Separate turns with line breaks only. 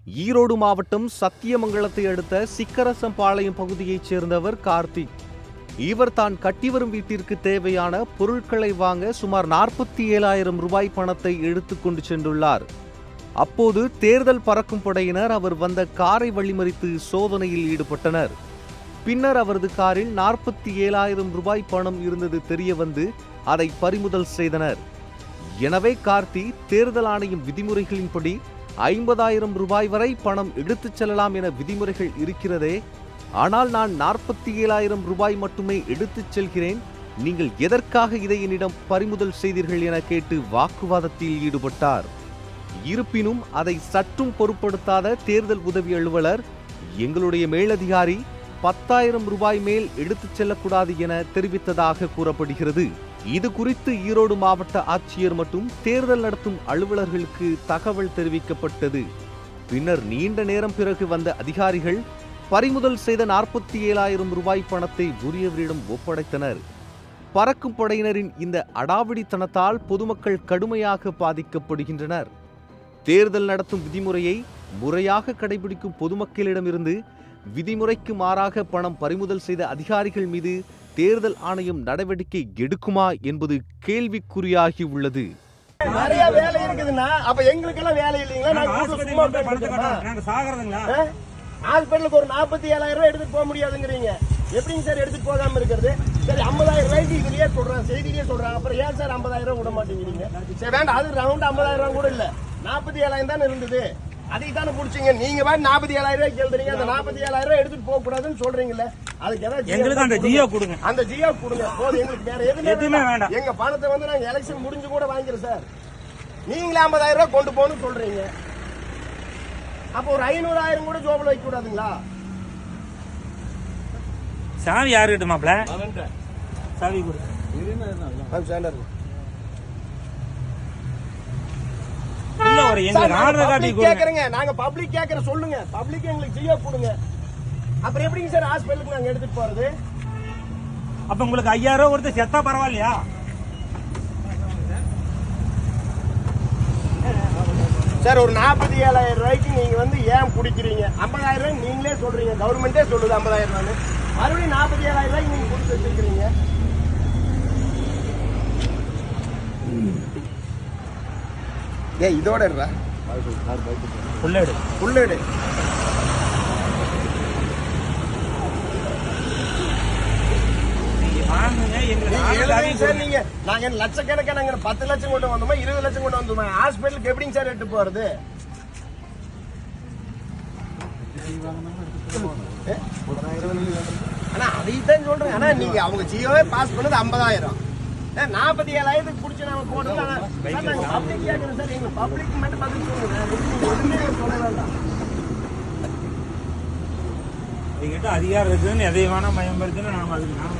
ஈரோடு மாவட்டம் சத்தியமங்கலத்தை அடுத்த சிக்கரசம்பாளையம் பகுதியைச் சேர்ந்தவர் கார்த்திக். இவர் தான் கட்டி வரும் வீட்டிற்கு தேவையான பொருட்களை வாங்க சுமார் 47,000 ரூபாய் பணத்தை எடுத்துக்கொண்டு சென்றுள்ளார். அப்போது தேர்தல் பறக்கும் படையினர் அவர் வந்த காரை வழிமறித்து சோதனையில் ஈடுபட்டனர். பின்னர் அவரது காரில் 47,000 ரூபாய் பணம் இருந்தது தெரிய வந்து அதை பறிமுதல் செய்தனர். எனவே கார்த்தி தேர்தல் ஆணையம் விதிமுறைகளின்படி 50,000 ரூபாய் வரை பணம் எடுத்துச் செல்லலாம் என விதிமுறைகள் இருக்கிறதே, ஆனால் நான் 47,000 ரூபாய் மட்டுமே எடுத்துச் செல்கிறேன், நீங்கள் எதற்காக இதை என்னிடம் பறிமுதல் செய்தீர்கள் என கேட்டு வாக்குவாதத்தில் ஈடுபட்டார். இருப்பினும் அதை சற்றும் பொருட்படுத்தாத தேர்தல் உதவி அலுவலர், எங்களுடைய மேலதிகாரி 10,000 ரூபாய் மேல் எடுத்துச் செல்லக்கூடாது என தெரிவித்ததாக கூறப்படுகிறது. இது குறித்து ஈரோடு மாவட்ட ஆட்சியர் மற்றும் தேர்தல் நடத்தும் அலுவலர்களுக்கு தகவல் தெரிவிக்கப்பட்டது. பின்னர் நீண்ட நேரம் பிறகு வந்த அதிகாரிகள் பறிமுதல் செய்த 47,000 ரூபாய் பணத்தை உரியவரிடம் ஒப்படைத்தனர். பறக்கும் படையினரின் இந்த அடாவடித்தனத்தால் பொதுமக்கள் கடுமையாக பாதிக்கப்படுகின்றனர். தேர்தல் நடத்தும் விதிமுறையை முறையாக கடைபிடிக்கும் பொதுமக்களிடமிருந்து விதிமுறைக்கு மாறாக பணம் பறிமுதல் செய்த அதிகாரிகள் மீது தேர்தல் ஆணையம் நடவடிக்கை எடுக்குமா என்பது கேள்விக்குறியாகி உள்ளது.
நிறைய வேலை இருக்குதுன்னா அப்ப எங்களுக்கு எல்லாம் வேலை இல்லைங்களா? ஹாஸ்பிட்டலுக்கு ஒரு 47,000 ரூபாய் எடுத்துட்டு போக முடியாதுங்கிறீங்க. எப்படிங்க சார் எடுத்துட்டு போகாம இருக்கிறது? சரி 50,000 ரூபாய்க்கு இதுலயே சொல்றாங்க, செய்திலேயே சொல்றாங்க. அப்புறம் ஏன் சார் 50,000 ரூபாய் விட மாட்டேங்கிறீங்க? சரி வேண்டாம், அது ரவுண்ட் 50,000 ரூபாய் கூட இல்ல, 47,000 தானே இருந்தது, அதை தானே புடிச்சீங்க. நீங்க 47,000 ரூபாய் கேள்றீங்க, அந்த 47,000 ரூபாய் எடுத்துட்டு போக கூடாதுன்னு சொல்றீங்கல்ல, அதுக்கு ஏதாவது அந்த ஜியோ கொடுங்க, அந்த ஜியோ கொடுங்க போதும். எங்களுக்கு வேற எதுவுமே வேண்டாம். எங்க பணத்தை வந்து நாங்க எலெக்ஷன் முடிஞ்சு கூட வாங்கிக்கிறோம் சார். நீங்களே 50,000 ரூபாய் கொண்டு போகணும்னு சொல்றீங்க. அப்ப ஒரு 500,000 கூட ஜோபில் வைக்க கூடாதுங்களா?
சாவி யாரு கிட்ட மாப்ள? சாவி கொடு. இல்ல ஒரு எங்க ஆர்டர் காட்டி
கேக்குறீங்க, நாங்க பப்ளிக் கேக்குற சொல்லுங்க, பப்ளிக் எங்களுக்கு ஜியோ கொடுங்க. அப்புறம் எப்படிங்க சார் ஹாஸ்பிடலுக்கு நாங்க எடுத்துட்டு போறது?
அப்ப உங்களுக்கு 5,000 ரூபாய் கொடுத்து செத்தா பரவாயில்லையா?
சார் ஒரு 47,000 ரூபாய்க்கு நீங்க வந்து ஏன் குடிக்கிறீங்க? 50,000 ரூபாய் நீங்களே சொல்றீங்க, கவர்மெண்டே சொல்லுது 50,000 ரூபாய், மறுபடியும் 47,000 ரூபாய்க்கு நீங்க கொடுத்து வச்சிருக்கீங்க. இதோட புல்லடு சார், நீங்க நாங்க லட்சக்கணக்கான 10 லட்சம் கொண்டு வந்தோமா, 20 லட்சம் கொண்டு வந்தோமா? ஹாஸ்பிட்டலுக்கு எப்படிங்க சார் எடுத்து போறது? ஆனா அதைத்தான் சொல்றேன். ஆனா நீங்க அவங்க ஜியோவே பாஸ் பண்ணது 50,000, 47,000 புடிச்சு நாம போடுறோம். நாங்க பப்ளிக் கேட்கறோம் சார், எங்க பப்ளிக் மட்டும் பதில் சொல்லுங்க, சொல்ல வேண்டாம்.
எங்கிட்ட அதிகாரம் இருக்குன்னு எதை வேணா பயன்படுத்தினா நாம அதுக்கு நாம